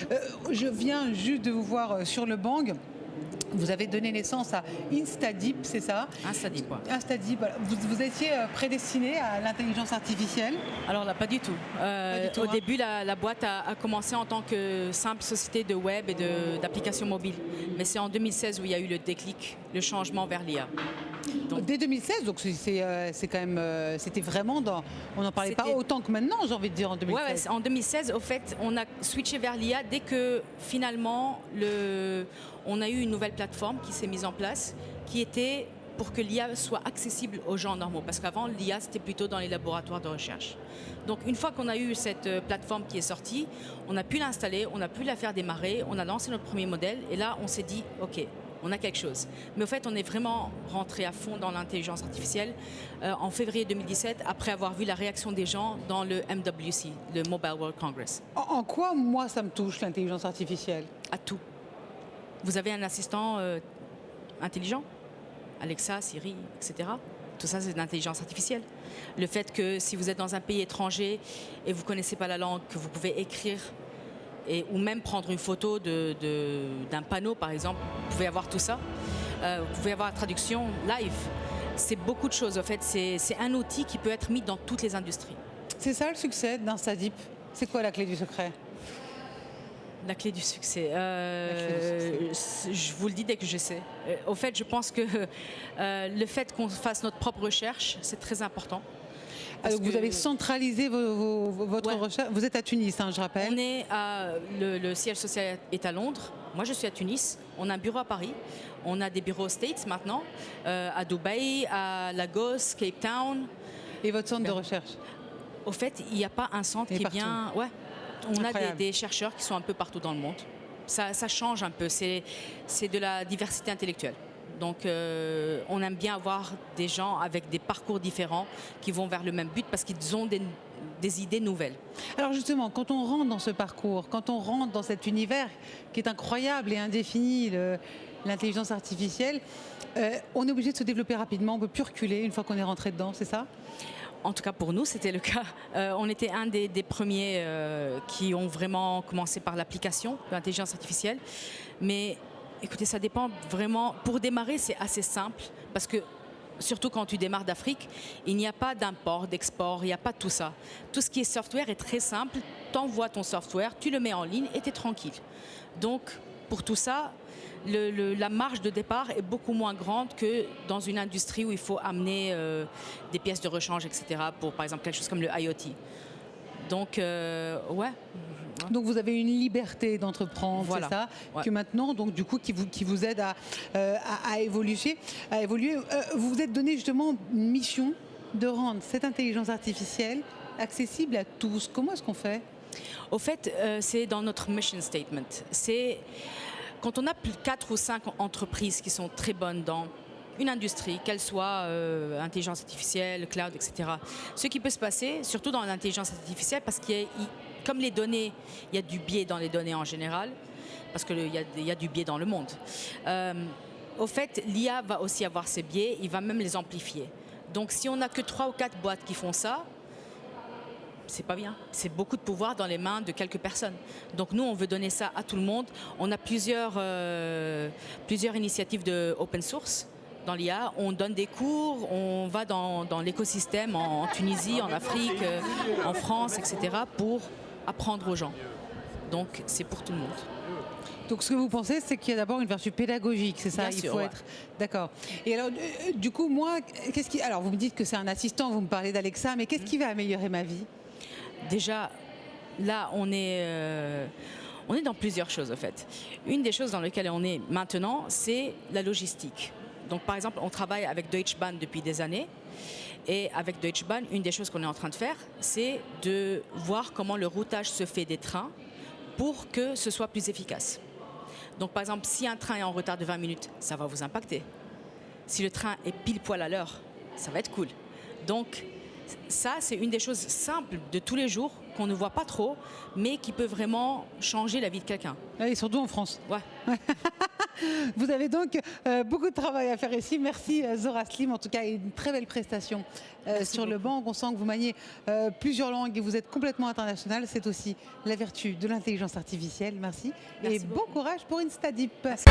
Laura. Je viens juste de vous voir sur le bang. Vous avez donné naissance à Instadeep, c'est ça? Instadeep, oui. Instadeep. Vous étiez prédestiné à l'intelligence artificielle? Alors là, pas du tout. Au début, la boîte a commencé en tant que simple société de web et d'applications mobiles. Mais c'est en 2016 où il y a eu le déclic, le changement vers l'IA. Dès 2016, donc c'est quand même, c'était vraiment dans, on n'en parlait pas autant que maintenant, j'ai envie de dire, en 2016. Ouais, en 2016, au fait, on a switché vers l'IA dès que finalement on a eu une nouvelle plateforme qui s'est mise en place, qui était pour que l'IA soit accessible aux gens normaux. Parce qu'avant, l'IA, c'était plutôt dans les laboratoires de recherche. Donc, une fois qu'on a eu cette plateforme qui est sortie, on a pu l'installer, on a pu la faire démarrer, on a lancé notre premier modèle, et là, on s'est dit, OK, on a quelque chose. Mais au fait, on est vraiment rentré à fond dans l'intelligence artificielle en février 2017, après avoir vu la réaction des gens dans le MWC, le Mobile World Congress. En quoi, moi, ça me touche, l'intelligence artificielle? À tout. Vous avez un assistant intelligent, Alexa, Siri, etc. Tout ça, c'est de l'intelligence artificielle. Le fait que si vous êtes dans un pays étranger et vous ne connaissez pas la langue, que vous pouvez écrire ou même prendre une photo d'un panneau, par exemple, vous pouvez avoir tout ça. Vous pouvez avoir la traduction live. C'est beaucoup de choses, en fait. C'est un outil qui peut être mis dans toutes les industries. C'est ça le succès d'Instadeep? C'est quoi la clé du secret? La clé du succès, je vous le dis dès que je sais. Au fait, je pense que le fait qu'on fasse notre propre recherche, c'est très important. Alors, vous avez centralisé votre recherche. Vous êtes à Tunis, hein, je rappelle. On est le siège social est à Londres. Moi, je suis à Tunis. On a un bureau à Paris. On a des bureaux aux States maintenant, à Dubaï, à Lagos, Cape Town. Et votre centre de recherche? Au fait, il n'y a pas un centre qui est bien... Ouais. On a des chercheurs qui sont un peu partout dans le monde. Ça change un peu, c'est de la diversité intellectuelle. Donc on aime bien avoir des gens avec des parcours différents qui vont vers le même but parce qu'ils ont des idées nouvelles. Alors justement, quand on rentre dans ce parcours, quand on rentre dans cet univers qui est incroyable et indéfini, l'intelligence artificielle, on est obligé de se développer rapidement, on ne peut plus reculer une fois qu'on est rentré dedans, c'est ça? En tout cas, pour nous, c'était le cas. On était un des premiers qui ont vraiment commencé par l'application de l'intelligence artificielle. Mais écoutez, ça dépend vraiment. Pour démarrer, c'est assez simple parce que, surtout quand tu démarres d'Afrique, il n'y a pas d'import, d'export, il n'y a pas tout ça. Tout ce qui est software est très simple. Tu envoies ton software, tu le mets en ligne et tu es tranquille. Donc, pour tout ça, la marge de départ est beaucoup moins grande que dans une industrie où il faut amener des pièces de rechange, etc. pour, par exemple, quelque chose comme le IoT. Donc, ouais. Donc vous avez une liberté d'entreprendre, voilà. C'est ça, que maintenant, donc du coup, qui vous aide à évoluer. Vous vous êtes donné justement une mission de rendre cette intelligence artificielle accessible à tous. Comment est-ce qu'on fait? Au fait, c'est dans notre mission statement. C'est quand on a plus de 4 ou 5 entreprises qui sont très bonnes dans une industrie, qu'elle soit intelligence artificielle, cloud, etc. Ce qui peut se passer, surtout dans l'intelligence artificielle, parce qu'il y a, comme les données, il y a du biais dans les données en général, parce qu'il y a du biais dans le monde. Au fait, l'IA va aussi avoir ses biais, il va même les amplifier. Donc si on n'a que 3 ou 4 boîtes qui font ça, c'est pas bien. C'est beaucoup de pouvoir dans les mains de quelques personnes. Donc nous, on veut donner ça à tout le monde. On a plusieurs initiatives de open source dans l'IA. On donne des cours, on va dans l'écosystème en Tunisie, en Afrique, en France, etc. pour apprendre aux gens. Donc c'est pour tout le monde. Donc ce que vous pensez, c'est qu'il y a d'abord une vertu pédagogique, c'est ça? Bien sûr, il faut être d'accord. Et alors, du coup, moi, alors vous me dites que c'est un assistant, vous me parlez d'Alexa, mais qu'est-ce qui va améliorer ma vie? Déjà, là, on est dans plusieurs choses, en fait. Une des choses dans lesquelles on est maintenant, c'est la logistique. Donc, par exemple, on travaille avec Deutsche Bahn depuis des années. Et avec Deutsche Bahn, une des choses qu'on est en train de faire, c'est de voir comment le routage se fait des trains pour que ce soit plus efficace. Donc, par exemple, si un train est en retard de 20 minutes, ça va vous impacter. Si le train est pile poil à l'heure, ça va être cool. Donc, ça, c'est une des choses simples de tous les jours qu'on ne voit pas trop, mais qui peut vraiment changer la vie de quelqu'un. Et surtout en France. Ouais. Vous avez donc beaucoup de travail à faire ici. Merci Zora Slim, en tout cas une très belle prestation sur le banc. On sent que vous maniez plusieurs langues et vous êtes complètement international. C'est aussi la vertu de l'intelligence artificielle. Merci. Merci et beaucoup. Bon courage pour Instadip. Merci.